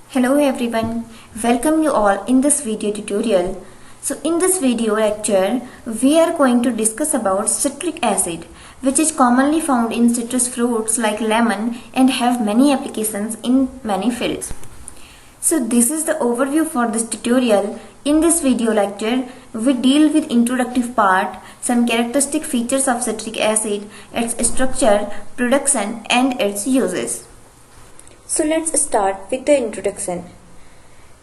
Hello everyone, welcome you all in this video tutorial. So in this video lecture, we are going to discuss about citric acid, which is commonly found in citrus fruits like lemon and have many applications in many fields. So this is the overview for this tutorial. In this video lecture, we deal with introductive part, some characteristic features of citric acid, its structure, production and its uses. So let's start with the introduction.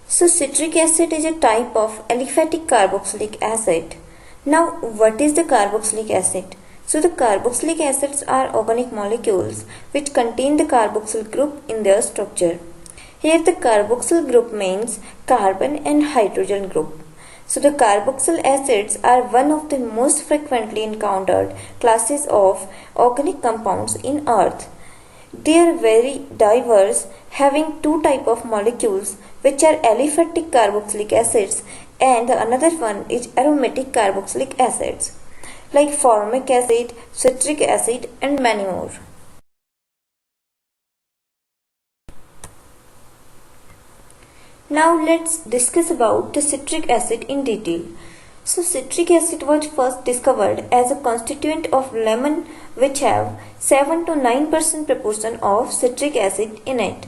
So citric acid is a type of aliphatic carboxylic acid. Now what is the carboxylic acid? So the carboxylic acids are organic molecules which contain the carboxyl group in their structure. Here the carboxyl group means carbon and hydrogen group. So the carboxyl acids are one of the most frequently encountered classes of organic compounds in Earth. They are very diverse, having two types of molecules which are aliphatic carboxylic acids and the another one is aromatic carboxylic acids like formic acid, citric acid and many more. Now let's discuss about the citric acid in detail. So citric acid was first discovered as a constituent of lemon which have 7 to 9% proportion of citric acid in it.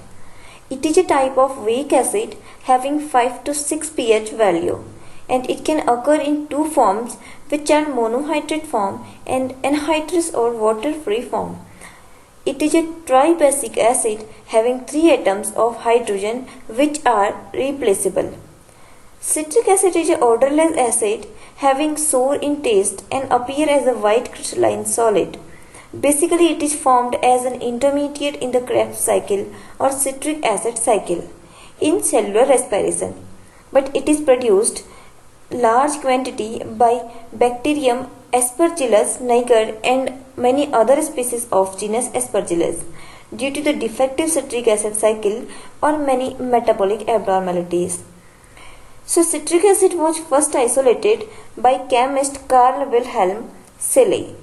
It is a type of weak acid having 5 to 6 pH value and it can occur in two forms which are monohydrate form and anhydrous or water-free form. It is a tribasic acid having 3 atoms of hydrogen which are replaceable. Citric acid is an odorless acid having sour in taste and appear as a white crystalline solid. Basically, it is formed as an intermediate in the Krebs cycle or citric acid cycle in cellular respiration, but it is produced large quantity by bacterium Aspergillus niger and many other species of genus Aspergillus due to the defective citric acid cycle or many metabolic abnormalities. So citric acid was first isolated by chemist Carl Wilhelm Scheele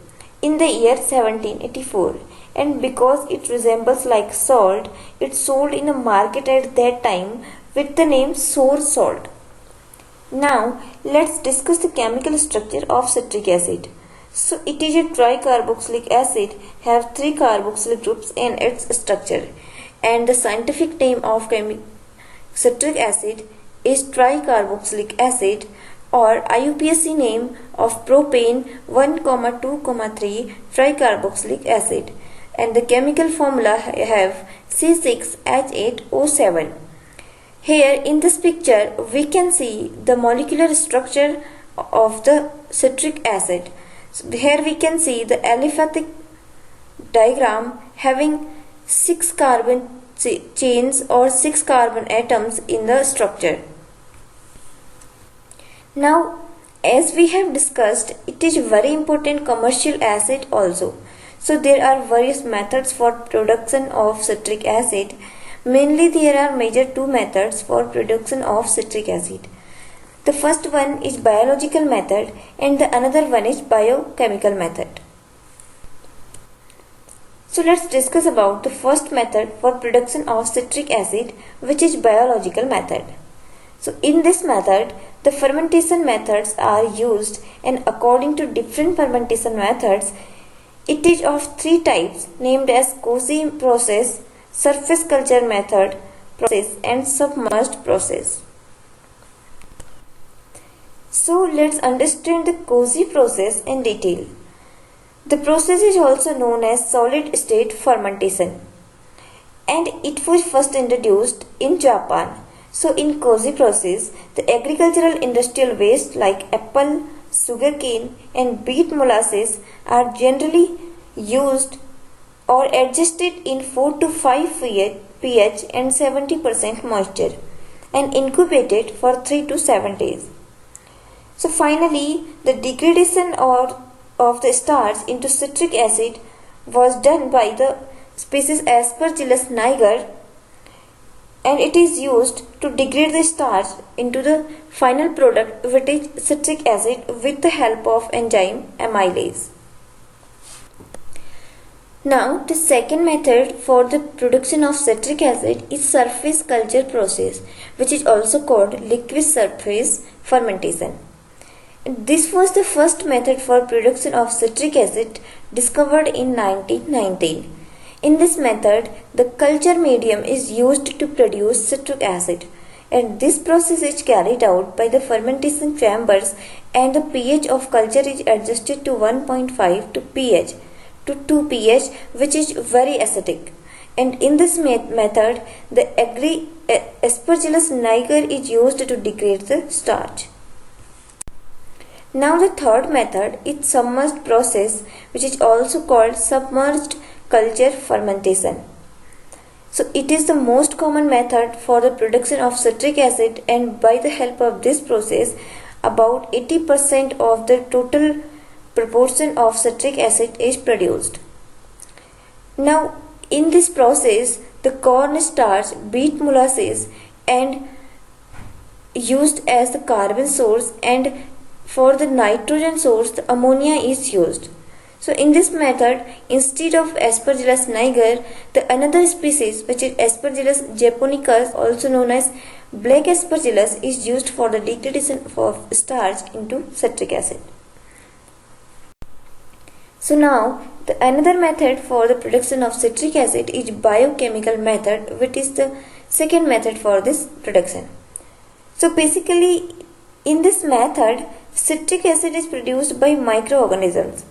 in the year 1784, and because it resembles like salt, it sold in a market at that time with the name sour salt. Now let's discuss the chemical structure of citric acid. So it is a tricarboxylic acid, have 3 carboxyl groups in its structure, and the scientific name of citric acid is tricarboxylic acid or IUPAC name of propane 1,2,3 tricarboxylic acid, and the chemical formula have C6H8O7. Here in this picture we can see the molecular structure of the citric acid. So here we can see the aliphatic diagram having 6 carbon chains or 6 carbon atoms in the structure. Now, as we have discussed, it is a very important commercial acid also. So there are various methods for production of citric acid. Mainly there are major 2 methods for production of citric acid. The first one is biological method and the another one is biochemical method. So let's discuss about the first method for production of citric acid, which is biological method. So in this method, the fermentation methods are used, and according to different fermentation methods, it is of 3 types named as Cauchy process, surface culture method process and submerged process. So let's understand the Cauchy process in detail. The process is also known as solid state fermentation and it was first introduced in Japan. So in Cauchy process, the agricultural industrial waste like apple, sugarcane and beet molasses are generally used or adjusted in 4 to 5 pH and 70% moisture and incubated for 3 to 7 days. So finally, the degradation of the starch into citric acid was done by the species Aspergillus niger, and it is used to degrade the starch into the final product, which is citric acid, with the help of enzyme amylase. Now, the second method for the production of citric acid is surface culture process, which is also called liquid surface fermentation. This was the first method for production of citric acid discovered in 1919. In this method, the culture medium is used to produce citric acid, and this process is carried out by the fermentation chambers, and the pH of culture is adjusted to 1.5 to 2 pH, which is very acidic. And in this method, the Aspergillus niger is used to degrade the starch. Now the third method is submerged process, which is also called submerged culture fermentation. So it is the most common method for the production of citric acid, and by the help of this process, about 80% of the total proportion of citric acid is produced. Now in this process, the corn starch, beet molasses and used as the carbon source, and for the nitrogen source the ammonia is used. So in this method, instead of Aspergillus niger, the another species, which is Aspergillus japonicus, also known as black aspergillus, is used for the degradation of starch into citric acid. So now the another method for the production of citric acid is biochemical method, which is the second method for this production. So basically in this method, citric acid is produced by microorganisms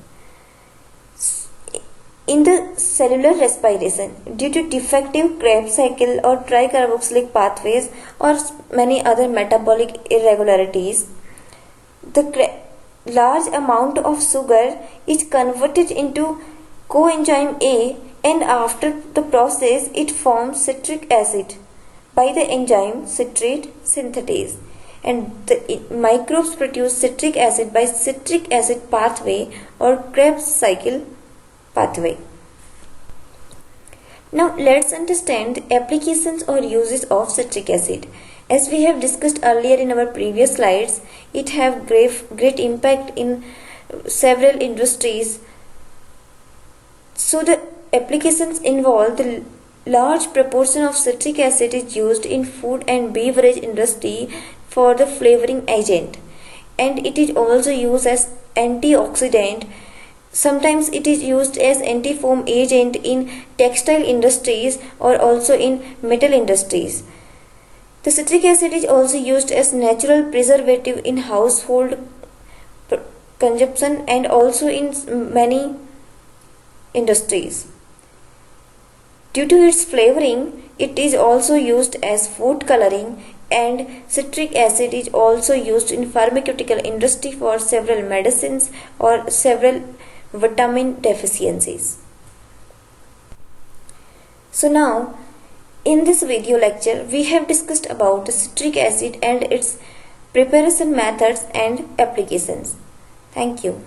in the cellular respiration due to defective Krebs cycle or tricarboxylic pathways or many other metabolic irregularities. The large amount of sugar is converted into coenzyme A, and after the process it forms citric acid by the enzyme citrate synthetase, and the microbes produce citric acid by citric acid pathway or Krebs cycle pathway. Now let's understand the applications or uses of citric acid. As we have discussed earlier in our previous slides, it have great impact in several industries. So the applications involve the large proportion of citric acid is used in food and beverage industry for the flavoring agent, and it is also used as antioxidant. Sometimes it is used as anti-foam agent in textile industries or also in metal industries. The citric acid is also used as natural preservative in household consumption and also in many industries. Due to its flavoring, it is also used as food coloring, and citric acid is also used in pharmaceutical industry for several medicines or several vitamin deficiencies. So now in this video lecture we have discussed about the citric acid and its preparation methods and applications. Thank you.